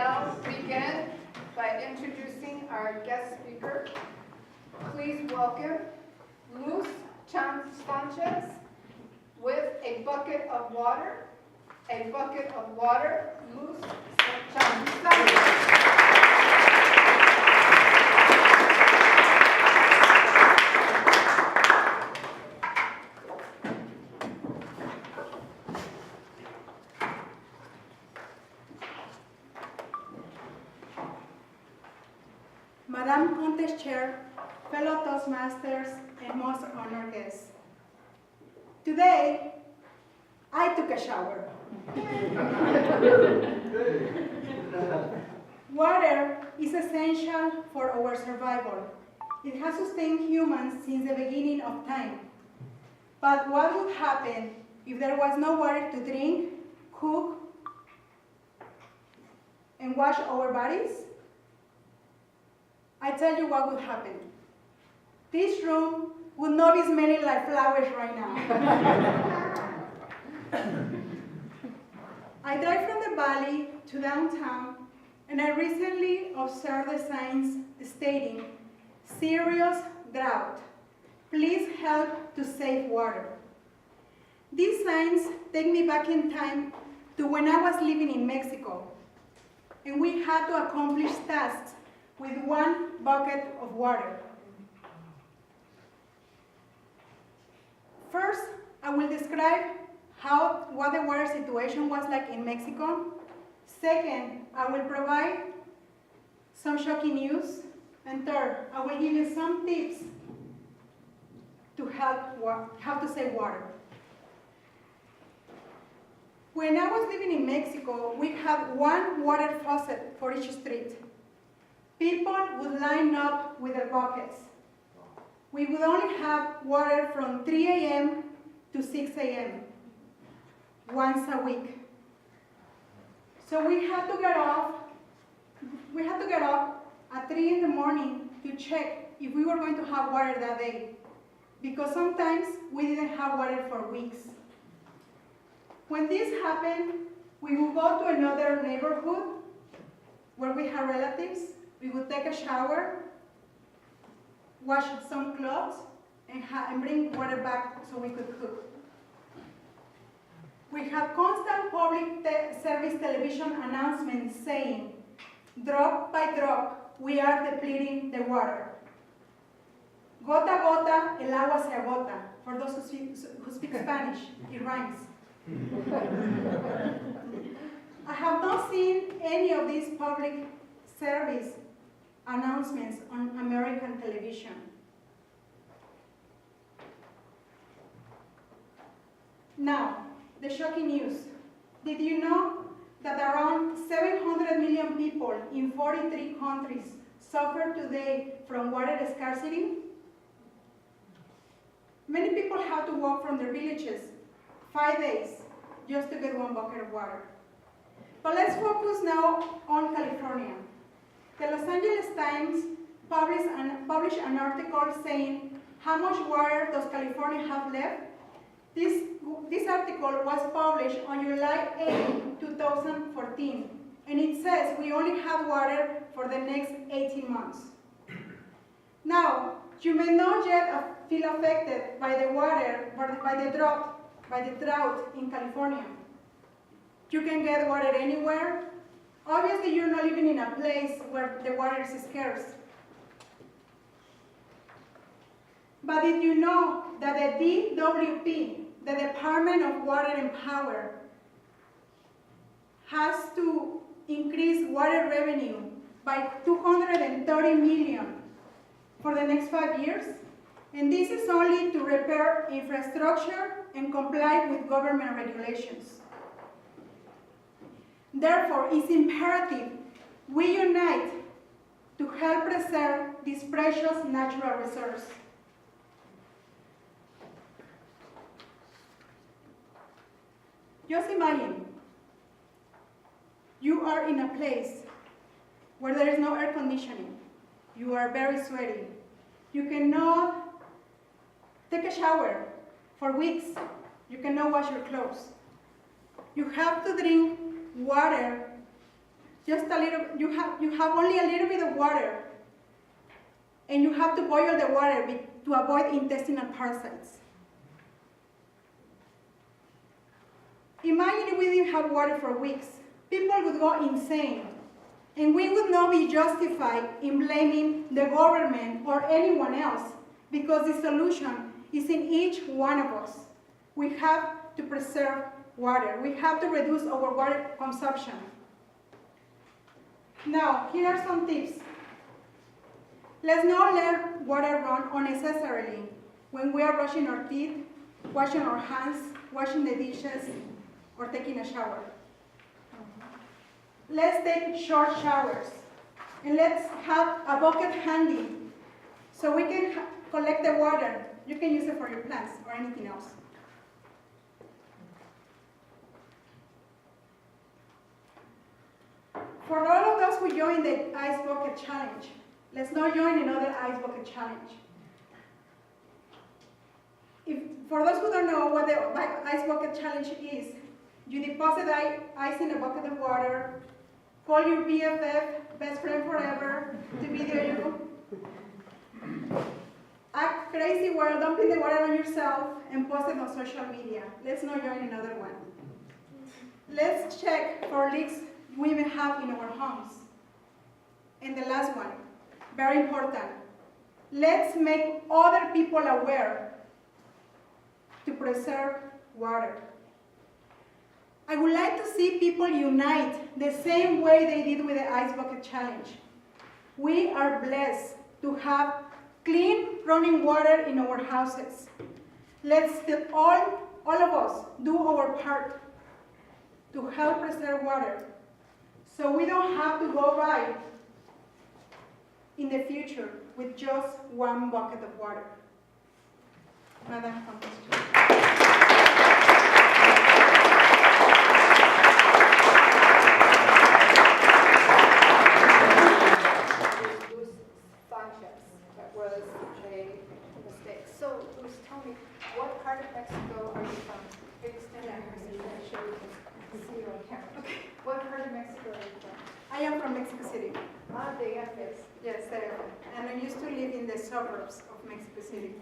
now begin by introducing our guest speaker. Please welcome Luz Sanchez with a bucket of water. A bucket of water, Luz Sanchez. Madam Contest Chair, fellow Toastmasters, and most honored guests. Today, I took a shower. Water is essential for our survival. It has sustained humans since the beginning of time. But what would happen if there was no water to drink, cook, and wash our bodies? I tell you what would happen. This room would not be smelling like flowers right now. I drive from the valley to downtown, and I recently observed the signs stating, "Serious drought. Please help to save water." These signs take me back in time to when I was living in Mexico, and we had to accomplish tasks with one bucket of water. First, I will describe what the water situation was like in Mexico. Second, I will provide some shocking news. And third, I will give you some tips to how to save water. When I was living in Mexico, we had one water faucet for each street. People would line up with their buckets. We would only have water from 3 a.m. to 6 a.m. once a week. So we had to get up at 3 in the morning to check if we were going to have water that day, because sometimes we didn't have water for weeks. When this happened, we would go to another neighborhood where we had relatives. We would take a shower, wash some clothes, and bring water back so we could cook. We have constant public service television announcements saying, "Drop by drop, we are depleting the water. Gota a gota, el agua se agota." For those who speak Spanish, it rhymes. I have not seen any of these public service announcements on American television. Now, the shocking news. Did you know that around 700 million people in 43 countries suffer today from water scarcity? Many people have to walk from their villages 5 days just to get one bucket of water. But let's focus now on California. The Los Angeles Times published an article saying how much water does California have left. This article was published on July 8, 2014, and it says we only have water for the next 18 months. Now, you may not yet feel affected by the drought in California. You can get water anywhere. Obviously, you're not living in a place where the water is scarce. But did you know that the DWP, the Department of Water and Power, has to increase water revenue by $230 million for the next 5 years? And this is only to repair infrastructure and comply with government regulations. Therefore, it's imperative we unite to help preserve these precious natural resources. Just imagine, you are in a place where there is no air conditioning. You are very sweaty. You cannot take a shower for weeks. You cannot wash your clothes. You have to drink water just a little, you have only a little bit of water, and you have to boil the water to avoid intestinal parasites. Imagine if we didn't have water for weeks. People would go insane, and we would not be justified in blaming the government or anyone else, because the solution is in each one of us. We have to preserve water. We have to reduce our water consumption. Now, here are some tips. Let's not let water run unnecessarily when we are brushing our teeth, washing our hands, washing the dishes, or taking a shower. Let's take short showers, and let's have a bucket handy so we can collect the water. You can use it for your plants or anything else. For all of those who joined the Ice Bucket Challenge, let's not join another Ice Bucket Challenge. For those who don't know what the Ice Bucket Challenge is, you deposit ice in a bucket of water, call your BFF, best friend forever, to video you. Act crazy while dumping the water on yourself and post it on social media. Let's not join another one. Let's check for leaks we may have in our homes. And the last one, very important. Let's make other people aware to preserve water. I would like to see people unite the same way they did with the Ice Bucket Challenge. We are blessed to have clean running water in our houses. Let's all of us do our part to help preserve water so we don't have to go by in the future with just one bucket of water. Madam Commissioner. So, Luz, tell me, what part of Mexico are you from? Maybe stand down here so you can show you can see you on camera. Okay. What part of Mexico are you from? I am from Mexico City. Ah, de Yafes. Yes, I am. And I used to live in the suburbs of Mexico City.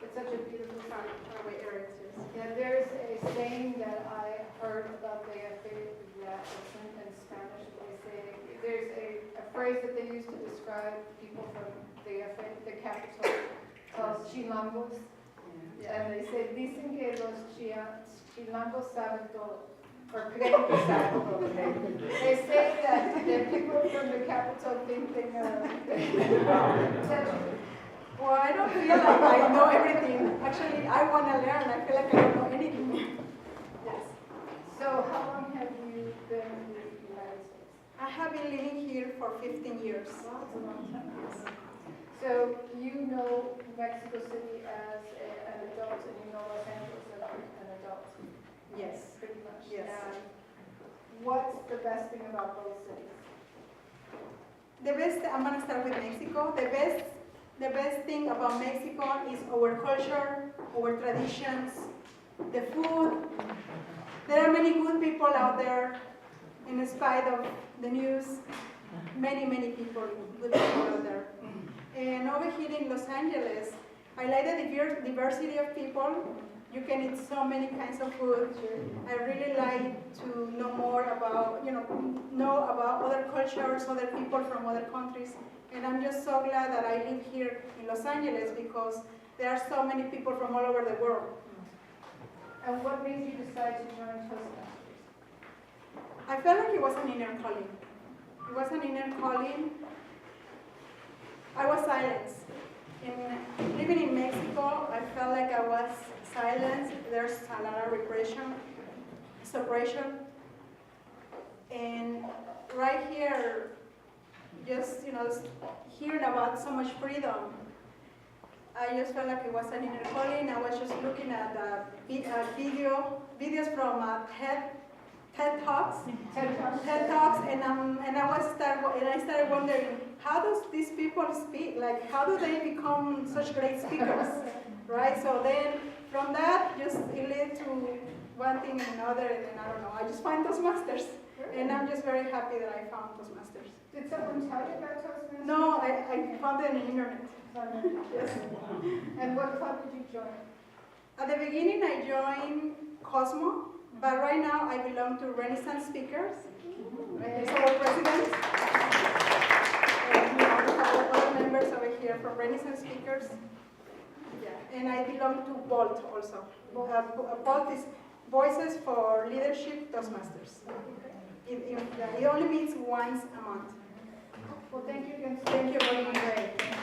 It's such a beautiful town. Faraway areas, yes. Yeah, there's a saying that I heard about the Yafes that it's in Spanish. They say, there's a phrase that they use to describe people from the Yafes, the capital, called chilangos. And they say, dicen que los chilangos saben todo, or creen que saben todo. They say that the people from the capital think they know. Well, I don't feel like I know everything. Actually, I want to learn. I feel like I don't know anything. Yes. So how long have you been in the United States? I have been living here for 15 years. Well, that's a long time. So you know Mexico City as an adult, and you know Los Angeles as an adult? Yes. Pretty much. Yes. And what's the best thing about both cities? The best, I'm going to start with Mexico. The best thing about Mexico is our culture, our traditions, the food. There are many good people out there, in spite of the news. Many people, good people out there. And over here in Los Angeles, I like the diversity of people. You can eat so many kinds of food. I really like to know more about, know about other cultures, other people from other countries. And I'm just so glad that I live here in Los Angeles because there are so many people from all over the world. And what made you decide to join Toastmasters? I felt like it was an inner calling. It was an inner calling. I was silenced. In living in Mexico, I felt like I was silenced. There's a lot of repression, suppression. And right here, just hearing about so much freedom, I just felt like it was an inner calling. I was just looking at videos from TED Talks, and I started wondering, how does these people speak? Like, how do they become such great speakers, right? So then, from that, it led to one thing and another, and then I don't know. I just find Toastmasters. And I'm just very happy that I found Toastmasters. Did someone tell you about Toastmasters? No, I found it on the internet. Yes. And what club did you join? At the beginning, I joined Cosmo, but right now I belong to Renaissance Speakers. It's our president. And we have other members over here from Renaissance Speakers. Yeah, and I belong to VOLT also. VOLT is Voices for Leadership Toastmasters. It only meets once a month. Well, thank you again. Thank you very much. Great.